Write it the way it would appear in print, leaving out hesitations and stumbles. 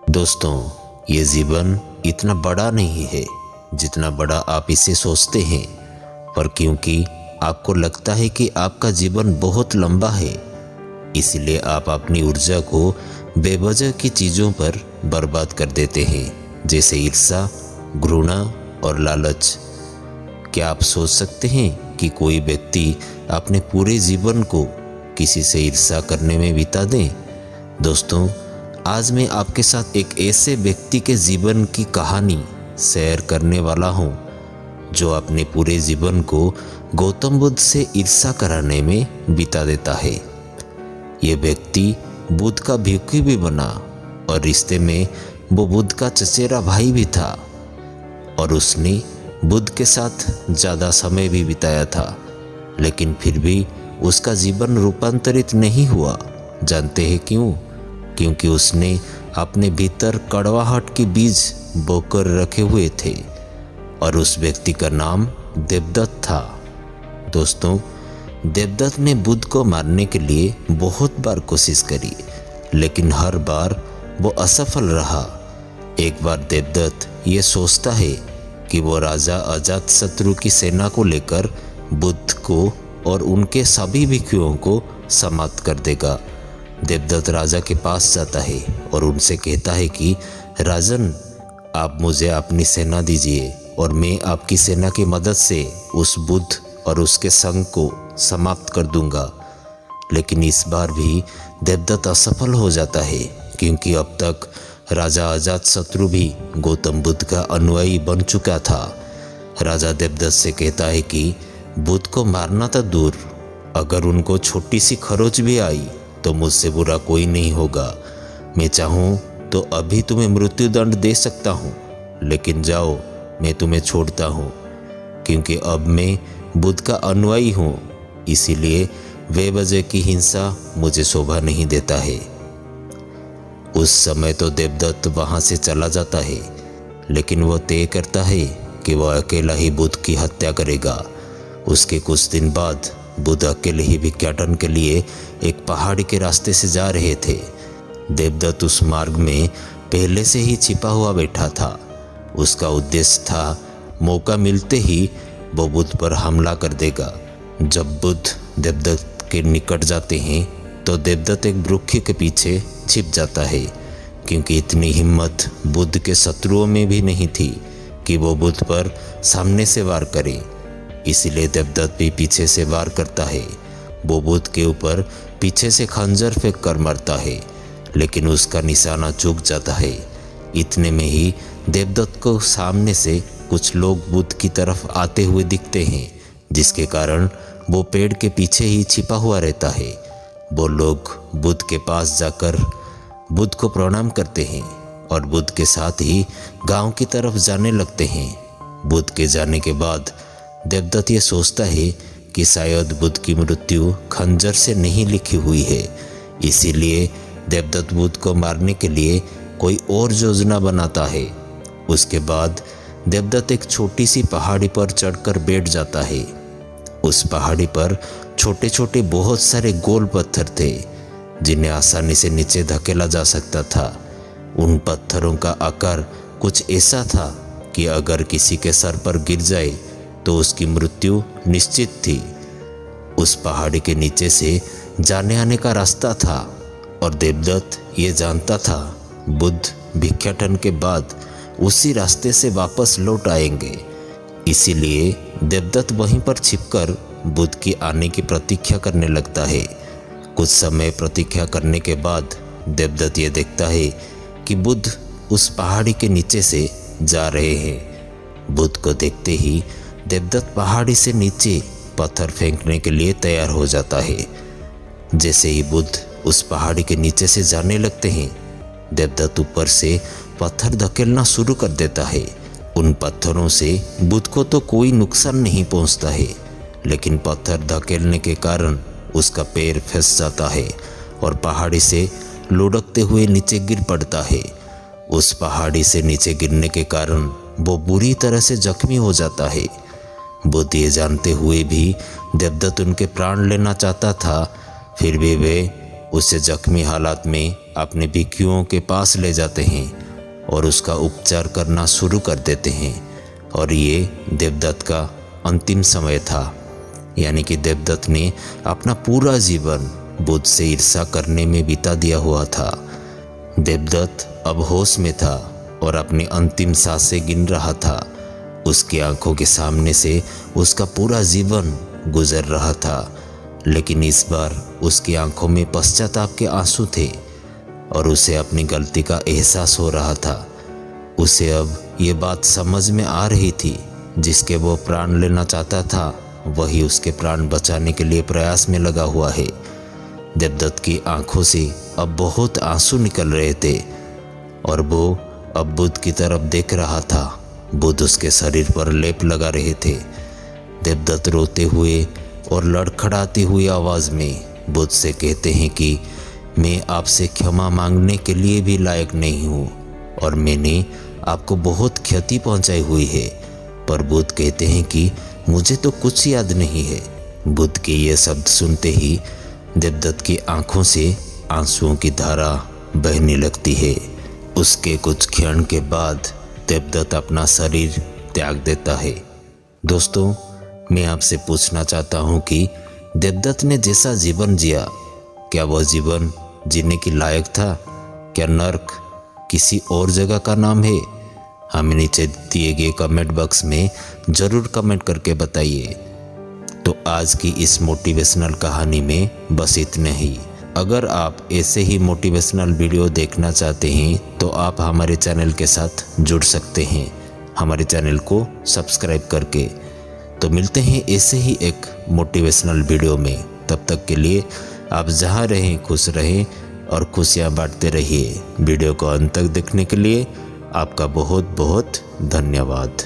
दोस्तों, ये जीवन इतना बड़ा नहीं है जितना बड़ा आप इसे सोचते हैं, पर क्योंकि आपको लगता है कि आपका जीवन बहुत लंबा है, इसलिए आप अपनी ऊर्जा को बेवजह की चीज़ों पर बर्बाद कर देते हैं, जैसे ईर्ष्या, घृणा और लालच। क्या आप सोच सकते हैं कि कोई व्यक्ति अपने पूरे जीवन को किसी से ईर्ष्या करने में बिता दे? दोस्तों, आज मैं आपके साथ एक ऐसे व्यक्ति के जीवन की कहानी शेयर करने वाला हूँ जो अपने पूरे जीवन को गौतम बुद्ध से ईर्ष्या कराने में बिता देता है। ये व्यक्ति बुद्ध का भिक्खु भी बना और रिश्ते में वो बुद्ध का चचेरा भाई भी था, और उसने बुद्ध के साथ ज़्यादा समय भी बिताया था, लेकिन फिर भी उसका जीवन रूपांतरित नहीं हुआ। जानते हैं क्यों? क्योंकि उसने अपने भीतर कड़वाहट के बीज बोकर रखे हुए थे, और उस व्यक्ति का नाम देवदत्त था। दोस्तों, देवदत्त ने बुद्ध को मारने के लिए बहुत बार कोशिश करी, लेकिन हर बार वो असफल रहा। एक बार देवदत्त ये सोचता है कि वो राजा अजातशत्रु की सेना को लेकर बुद्ध को और उनके सभी भिक्षुओं को समाप्त कर देगा। देवदत्त राजा के पास जाता है और उनसे कहता है कि राजन, आप मुझे अपनी सेना दीजिए और मैं आपकी सेना की मदद से उस बुद्ध और उसके संग को समाप्त कर दूंगा। लेकिन इस बार भी देवदत्त असफल हो जाता है, क्योंकि अब तक राजा अजातशत्रु भी गौतम बुद्ध का अनुयायी बन चुका था। राजा देवदत्त से कहता है कि बुद्ध को मारना तो दूर, अगर उनको छोटी सी खरोच भी आई तो मुझसे बुरा कोई नहीं होगा। मैं चाहूँ तो अभी तुम्हें मृत्युदंड दे सकता हूँ, लेकिन जाओ, मैं तुम्हें छोड़ता हूँ, क्योंकि अब मैं बुद्ध का अनुयायी हूँ, इसीलिए बेवजह की हिंसा मुझे शोभा नहीं देता है। उस समय तो देवदत्त वहाँ से चला जाता है, लेकिन वह तय करता है कि वह अकेला ही बुद्ध की हत्या करेगा। उसके कुछ दिन बाद बुद्ध अकेले ही भिक्षाटन के लिए एक पहाड़ी के रास्ते से जा रहे थे। देवदत्त उस मार्ग में पहले से ही छिपा हुआ बैठा था। उसका उद्देश्य था मौका मिलते ही वो बुद्ध पर हमला कर देगा। जब बुद्ध देवदत्त के निकट जाते हैं तो देवदत्त एक वृक्ष के पीछे छिप जाता है, क्योंकि इतनी हिम्मत बुद्ध के शत्रुओं में भी नहीं थी कि वो बुद्ध पर सामने से वार करे। इसीलिए देवदत्त भी पीछे से वार करता है। वो बुद्ध के ऊपर पीछे से खंजर फेंक कर मरता है, लेकिन उसका निशाना चूक जाता है। इतने में ही देवदत्त को सामने से कुछ लोग बुद्ध की तरफ आते हुए दिखते हैं, जिसके कारण वो पेड़ के पीछे ही छिपा हुआ रहता है। वो लोग बुद्ध के पास जाकर बुद्ध को प्रणाम करते हैं और बुद्ध के साथ ही गांव की तरफ जाने लगते हैं। बुद्ध के जाने के बाद देवदत्त ये सोचता है कि शायद बुद्ध की मृत्यु खंजर से नहीं लिखी हुई है, इसीलिए देवदत्त बुद्ध को मारने के लिए कोई और योजना बनाता है। उसके बाद देवदत्त एक छोटी सी पहाड़ी पर चढ़कर बैठ जाता है। उस पहाड़ी पर छोटे छोटे बहुत सारे गोल पत्थर थे, जिन्हें आसानी से नीचे धकेला जा सकता था। उन पत्थरों का आकार कुछ ऐसा था कि अगर किसी के सर पर गिर जाए तो उसकी मृत्यु निश्चित थी। उस पहाड़ी के नीचे से जाने आने का रास्ता था, और देवदत्त ये जानता था बुद्ध भिक्षाटन के बाद उसी रास्ते से वापस लौट आएंगे। इसीलिए देवदत्त वहीं पर छिपकर बुद्ध की आने की प्रतीक्षा करने लगता है। कुछ समय प्रतीक्षा करने के बाद देवदत्त ये देखता है कि बुद्ध उस पहाड़ी के नीचे से जा रहे हैं। बुद्ध को देखते ही देवदत्त पहाड़ी से नीचे पत्थर फेंकने के लिए तैयार हो जाता है। जैसे ही बुद्ध उस पहाड़ी के नीचे से जाने लगते हैं, देवदत्त ऊपर से पत्थर धकेलना शुरू कर देता है। उन पत्थरों से बुद्ध को तो कोई नुकसान नहीं पहुंचता है, लेकिन पत्थर धकेलने के कारण उसका पैर फंस जाता है और पहाड़ी से लुढ़कते हुए नीचे गिर पड़ता है। उस पहाड़ी से नीचे गिरने के कारण वो बुरी तरह से जख्मी हो जाता है। बुद्ध ये जानते हुए भी देवदत्त उनके प्राण लेना चाहता था, फिर भी वे उसे जख्मी हालात में अपने भिक्षुओं के पास ले जाते हैं और उसका उपचार करना शुरू कर देते हैं। और ये देवदत्त का अंतिम समय था, यानी कि देवदत्त ने अपना पूरा जीवन बुद्ध से ईर्ष्या करने में बिता दिया हुआ था। देवदत्त अब होश में था और अपनी अंतिम सांसें गिन रहा था। उसकी आंखों के सामने से उसका पूरा जीवन गुजर रहा था, लेकिन इस बार उसकी आंखों में पश्चाताप के आंसू थे और उसे अपनी गलती का एहसास हो रहा था। उसे अब ये बात समझ में आ रही थी, जिसके वो प्राण लेना चाहता था वही उसके प्राण बचाने के लिए प्रयास में लगा हुआ है। देवदत्त की आंखों से अब बहुत आंसू निकल रहे थे और वो अब बुद्ध की तरफ देख रहा था। बुद्ध उसके शरीर पर लेप लगा रहे थे। देवदत्त रोते हुए और लड़खड़ाती हुई आवाज़ में बुद्ध से कहते हैं कि मैं आपसे क्षमा मांगने के लिए भी लायक नहीं हूँ और मैंने आपको बहुत क्षति पहुँचाई हुई है। पर बुद्ध कहते हैं कि मुझे तो कुछ याद नहीं है। बुद्ध के ये शब्द सुनते ही देवदत्त की आंखों से आंसुओं की धारा बहने लगती है। उसके कुछ क्षण के बाद देवदत्त अपना शरीर त्याग देता है। दोस्तों, मैं आपसे पूछना चाहता हूँ कि देवदत्त ने जैसा जीवन जिया, क्या वह जीवन जीने के लायक था? क्या नर्क किसी और जगह का नाम है? हमें नीचे दिए गए कमेंट बॉक्स में ज़रूर कमेंट करके बताइए। तो आज की इस मोटिवेशनल कहानी में बस इतना ही। अगर आप ऐसे ही मोटिवेशनल वीडियो देखना चाहते हैं तो आप हमारे चैनल के साथ जुड़ सकते हैं, हमारे चैनल को सब्सक्राइब करके। तो मिलते हैं ऐसे ही एक मोटिवेशनल वीडियो में। तब तक के लिए आप जहां रहें खुश रहें और खुशियां बांटते रहिए। वीडियो को अंत तक देखने के लिए आपका बहुत बहुत धन्यवाद।